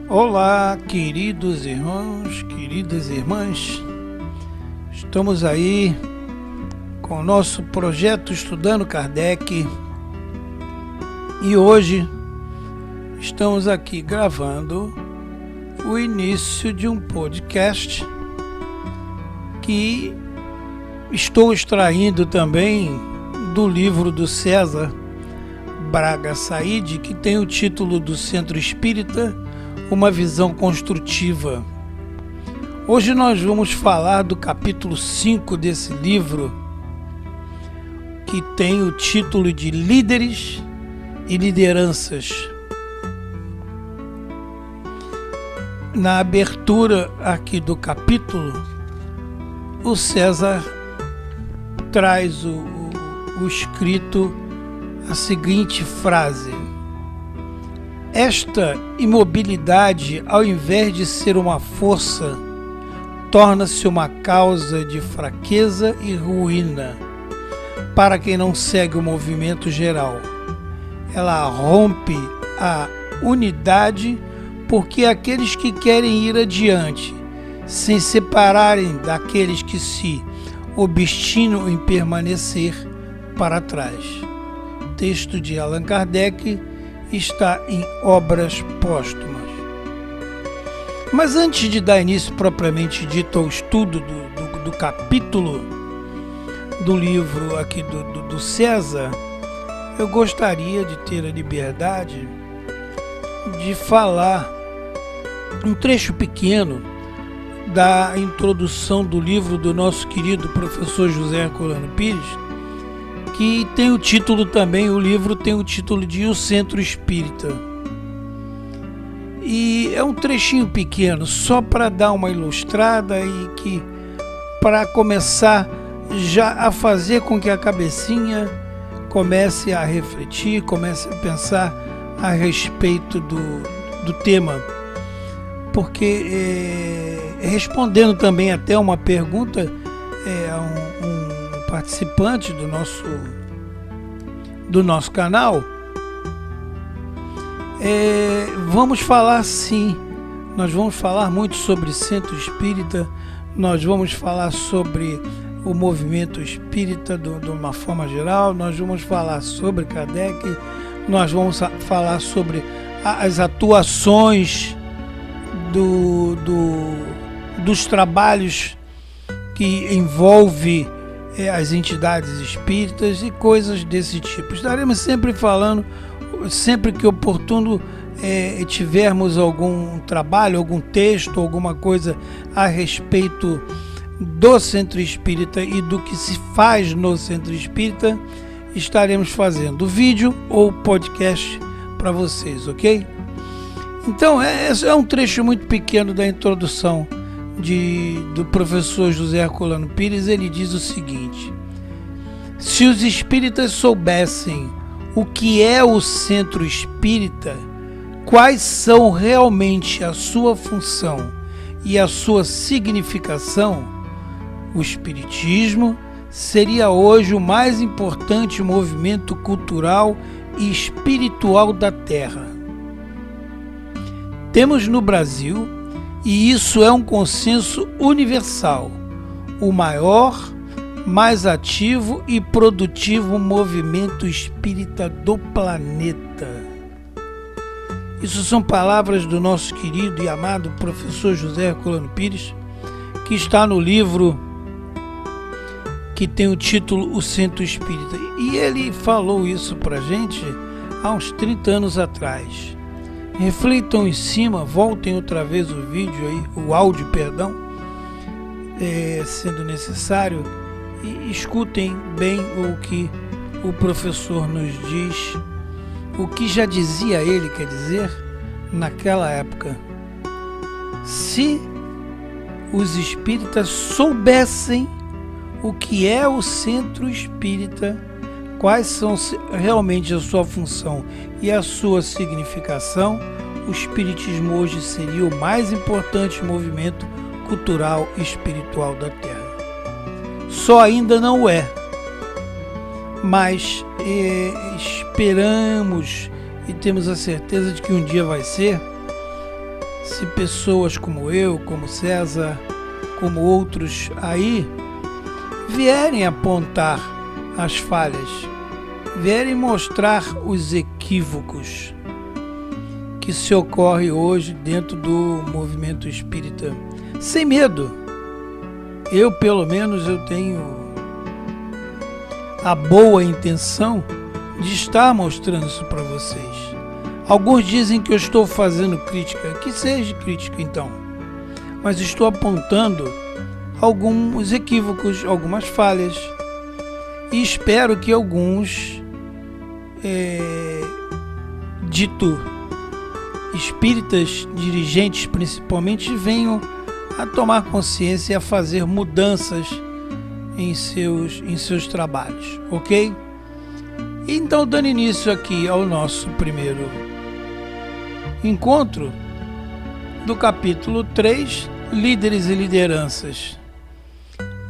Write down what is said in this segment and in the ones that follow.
Olá, queridos irmãos, queridas irmãs, estamos aí com o nosso projeto Estudando Kardec e hoje estamos aqui gravando o início de um podcast que estou extraindo também do livro do César Braga Said, que tem o título do Centro Espírita, Uma Visão Construtiva. Hoje nós vamos falar do capítulo 5 desse livro, que tem o título de Líderes e Lideranças. Na abertura aqui do capítulo, o César traz o escrito, a seguinte frase: esta imobilidade, ao invés de ser uma força, torna-se uma causa de fraqueza e ruína para quem não segue o movimento geral. Ela rompe a unidade porque aqueles que querem ir adiante, sem separarem daqueles que se obstinam em permanecer para trás. Texto de Allan Kardec, está em Obras Póstumas. Mas antes de dar início propriamente dito ao estudo do capítulo do livro aqui do César, eu gostaria de ter a liberdade de falar um trecho pequeno da introdução do livro do nosso querido professor José Herculano Pires, que tem o título também, o livro tem o título de O Centro Espírita. E é um trechinho pequeno, só para dar uma ilustrada e que para começar já a fazer com que a cabecinha comece a refletir, comece a pensar a respeito do tema. Porque, respondendo também até uma pergunta, um participante do nosso canal, vamos falar sim, nós vamos falar muito sobre Centro Espírita, nós vamos falar sobre o movimento espírita de uma forma geral, nós vamos falar sobre Kardec, nós vamos falar sobre as atuações dos trabalhos que envolve as entidades espíritas e coisas desse tipo. Estaremos sempre falando, sempre que oportuno tivermos algum trabalho, algum texto, alguma coisa a respeito do Centro Espírita e do que se faz no Centro Espírita, estaremos fazendo vídeo ou podcast para vocês, ok? Então, é um trecho muito pequeno da introdução do professor José Herculano Pires. Ele diz o seguinte: se os espíritas soubessem o que é o Centro Espírita, quais são realmente a sua função e a sua significação, o Espiritismo seria hoje o mais importante movimento cultural e espiritual da Terra. Temos no Brasil, e isso é um consenso universal, o maior, mais ativo e produtivo movimento espírita do planeta. Isso são palavras do nosso querido e amado professor José Herculano Pires, que está no livro que tem o título O Centro Espírita. E ele falou isso pra gente há uns 30 anos atrás. Reflitam em cima, voltem outra vez o vídeo aí, o áudio, perdão, sendo necessário, e escutem bem o que o professor nos diz, o que já dizia ele, quer dizer, naquela época. Se os espíritas soubessem o que é o Centro Espírita, quais são realmente a sua função e a sua significação, o Espiritismo hoje seria o mais importante movimento cultural e espiritual da Terra. Só ainda não é, mas esperamos e temos a certeza de que um dia vai ser, se pessoas como eu, como César, como outros aí, vierem apontar as falhas, vierem mostrar os equívocos que se ocorre hoje dentro do movimento espírita, sem medo. Eu, pelo menos, eu tenho a boa intenção de estar mostrando isso para vocês. Alguns dizem que eu estou fazendo crítica, que seja crítica então, mas estou apontando alguns equívocos, algumas falhas, e espero que alguns dito espíritas, dirigentes principalmente, venham a tomar consciência e a fazer mudanças em seus trabalhos, ok? Então, dando início aqui ao nosso primeiro encontro do capítulo 3, Líderes e Lideranças,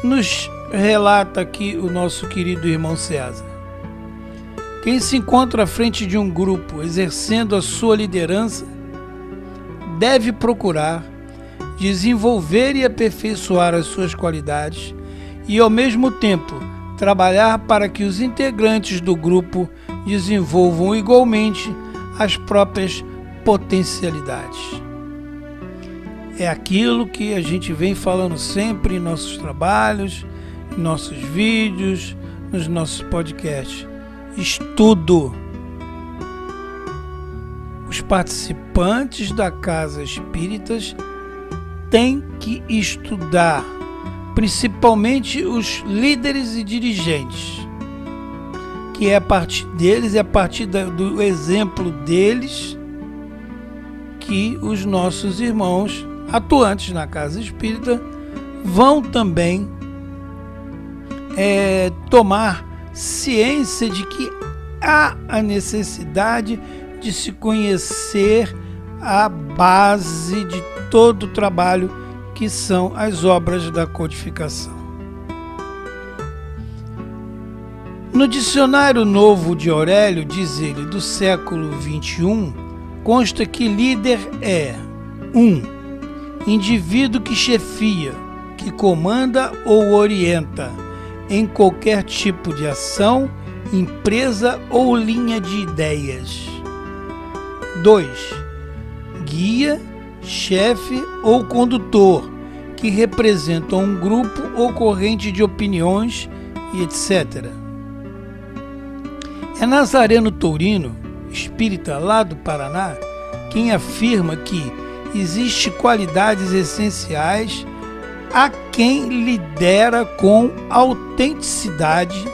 nos relata aqui o nosso querido irmão César. Quem se encontra à frente de um grupo exercendo a sua liderança deve procurar desenvolver e aperfeiçoar as suas qualidades e, ao mesmo tempo, trabalhar para que os integrantes do grupo desenvolvam igualmente as próprias potencialidades. É aquilo que a gente vem falando sempre em nossos trabalhos, em nossos vídeos, nos nossos podcasts. Estudo. Os participantes da Casa Espíritas têm que estudar, principalmente os líderes e dirigentes, que é a partir deles, é a partir do exemplo deles que os nossos irmãos atuantes na Casa Espírita vão também tomar ciência de que há a necessidade de se conhecer a base de todo o trabalho que são as obras da codificação. No Dicionário Novo de Aurélio, diz ele, do século XXI, consta que líder é 1. Indivíduo que chefia, que comanda ou orienta em qualquer tipo de ação, empresa ou linha de ideias. 2. Guia, chefe ou condutor, que representam um grupo ou corrente de opiniões e etc. É Nazareno Tourino, espírita lá do Paraná, quem afirma que existe qualidades essenciais a quem lidera com autenticidade,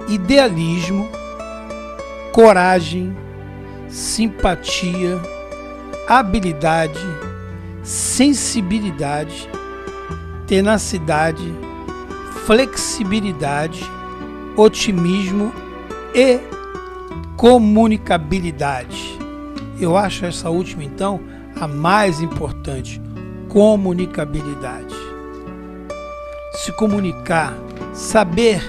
idealismo, coragem, simpatia, habilidade, sensibilidade, tenacidade, flexibilidade, otimismo e comunicabilidade. Eu acho essa última, então, a mais importante, comunicabilidade. Se comunicar, saber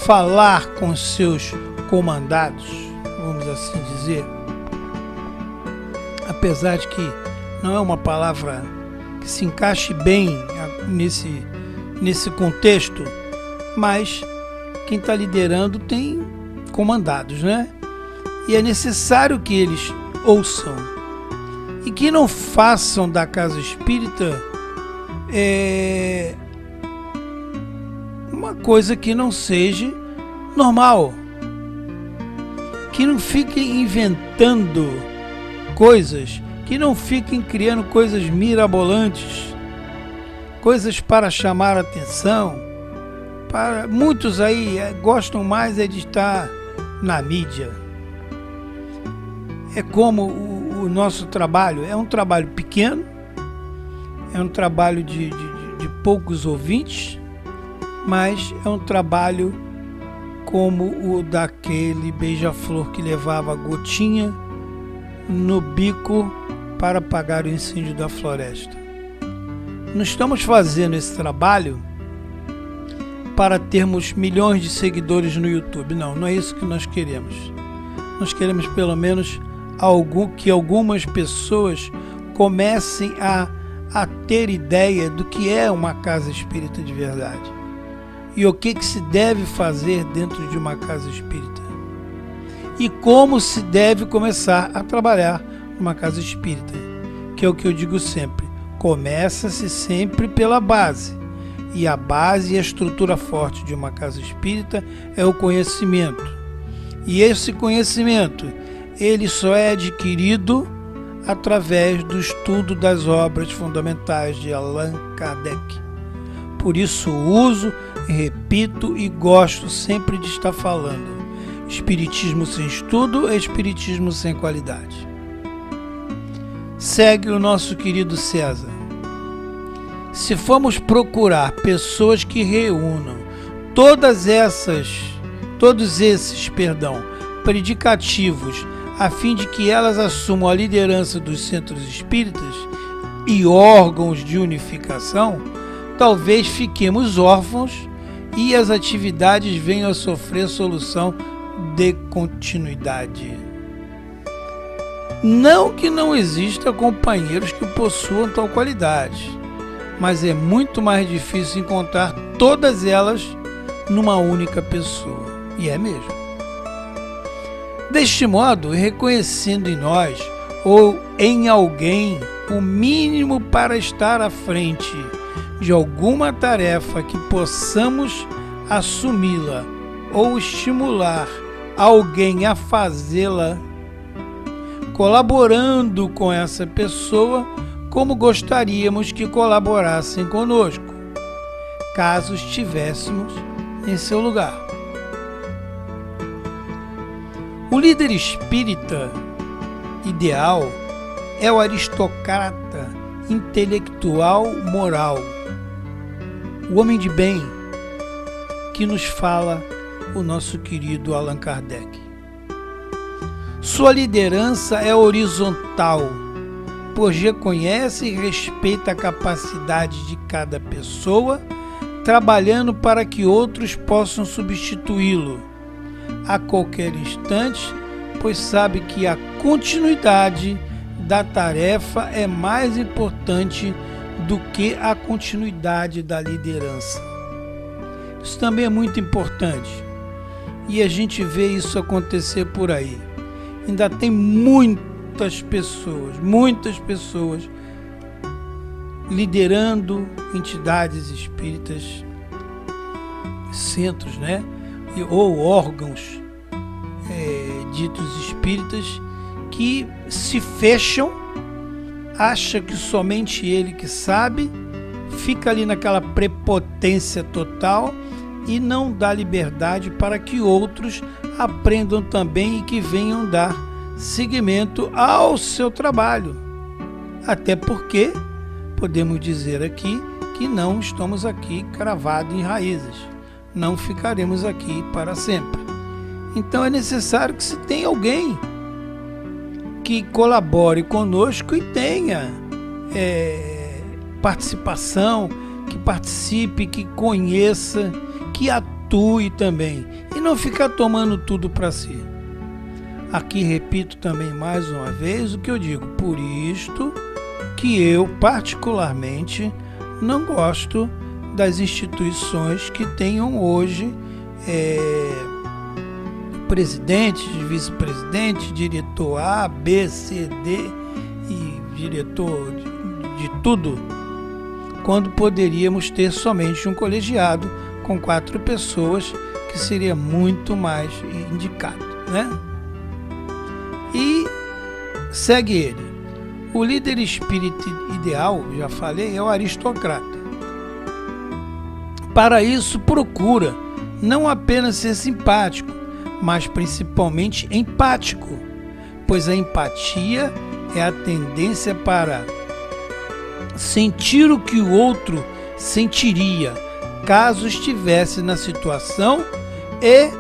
falar com seus comandados, vamos assim dizer, apesar de que não é uma palavra que se encaixe bem nesse contexto, mas quem está liderando tem comandados, né? E é necessário que eles ouçam e que não façam da Casa Espírita uma coisa que não seja normal, que não fiquem inventando coisas, que não fiquem criando coisas mirabolantes, coisas para chamar a atenção. Muitos aí gostam mais de estar na mídia. É como o nosso trabalho, é um trabalho pequeno, é um trabalho de poucos ouvintes, mas é um trabalho como o daquele beija-flor que levava a gotinha no bico para apagar o incêndio da floresta. Não estamos fazendo esse trabalho para termos milhões de seguidores no YouTube. Não é isso que nós queremos. Nós queremos pelo menos que algumas pessoas comecem a ter ideia do que é uma casa espírita de verdade e o que se deve fazer dentro de uma casa espírita e como se deve começar a trabalhar numa casa espírita, que é o que eu digo sempre: começa-se sempre pela base, e a base e a estrutura forte de uma casa espírita é o conhecimento, e esse conhecimento ele só é adquirido através do estudo das obras fundamentais de Allan Kardec. Por isso uso, repito e gosto sempre de estar falando: espiritismo sem estudo é espiritismo sem qualidade. Segue o nosso querido César. Se formos procurar pessoas que reúnam todos esses predicativos a fim de que elas assumam a liderança dos centros espíritas e órgãos de unificação, talvez fiquemos órfãos e as atividades venham a sofrer solução de continuidade. Não que não exista companheiros que possuam tal qualidade, mas é muito mais difícil encontrar todas elas numa única pessoa. E é mesmo. Deste modo, reconhecendo em nós ou em alguém o mínimo para estar à frente de alguma tarefa que possamos assumi-la ou estimular alguém a fazê-la, colaborando com essa pessoa como gostaríamos que colaborassem conosco, caso estivéssemos em seu lugar. O líder espírita ideal é o aristocrata intelectual moral, o homem de bem que nos fala o nosso querido Allan Kardec. Sua liderança é horizontal, pois reconhece e respeita a capacidade de cada pessoa, trabalhando para que outros possam substituí-lo a qualquer instante, pois sabe que a continuidade da tarefa é mais importante do que a continuidade da liderança. Isso também é muito importante e a gente vê isso acontecer por aí. Ainda tem muitas pessoas liderando entidades espíritas, centros, né? Ou órgãos ditos espíritas, que se fecham, acha que somente ele que sabe, fica ali naquela prepotência total e não dá liberdade para que outros aprendam também e que venham dar seguimento ao seu trabalho. Até porque podemos dizer aqui que não estamos aqui cravados em raízes, não ficaremos aqui para sempre. Então é necessário que se tenha alguém que colabore conosco e tenha participação, que participe, que conheça, que atue também e não ficar tomando tudo para si. Aqui repito também mais uma vez o que eu digo: por isto que eu particularmente não gosto das instituições que tenham hoje presidente, vice-presidente, diretor A, B, C, D e diretor de tudo, quando poderíamos ter somente um colegiado com 4 pessoas, que seria muito mais indicado, né? E segue ele. O líder espírita ideal, já falei, é o aristocrata. Para isso, procura não apenas ser simpático, mas principalmente empático, pois a empatia é a tendência para sentir o que o outro sentiria caso estivesse na situação e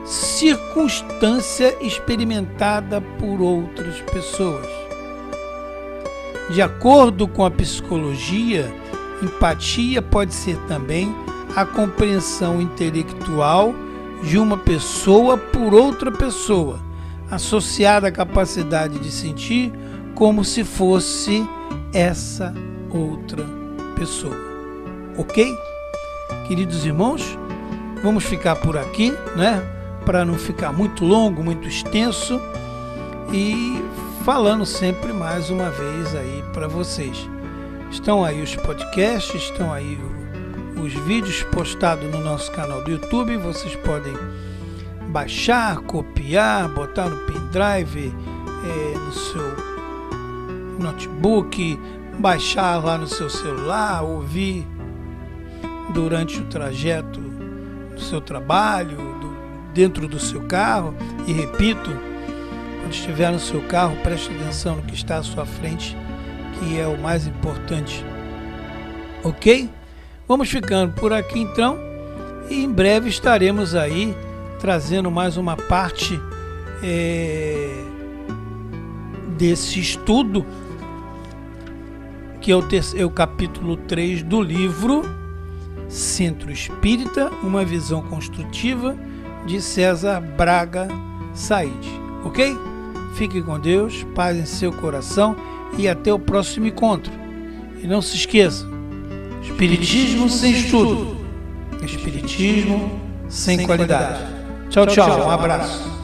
circunstância experimentada por outras pessoas. De acordo com a psicologia, empatia pode ser também a compreensão intelectual de uma pessoa por outra pessoa, associada à capacidade de sentir como se fosse essa outra pessoa. Ok? Queridos irmãos, vamos ficar por aqui, né? Para não ficar muito longo, muito extenso, e falando sempre mais uma vez aí para vocês. Estão aí os podcasts, estão aí os vídeos postados no nosso canal do YouTube. Vocês podem baixar, copiar, botar no pendrive, no seu notebook, baixar lá no seu celular, ouvir durante o trajeto do seu trabalho, dentro do seu carro. E repito, quando estiver no seu carro, preste atenção no que está à sua frente, que é o mais importante. Ok? Vamos ficando por aqui então, e em breve estaremos aí trazendo mais uma parte desse estudo, que é o capítulo 3 do livro Centro Espírita, uma visão construtiva, de César Braga Said. Ok? Fique com Deus, paz em seu coração e até o próximo encontro. E não se esqueça, Espiritismo sem estudo, Espiritismo sem qualidade. Tchau, tchau, um abraço.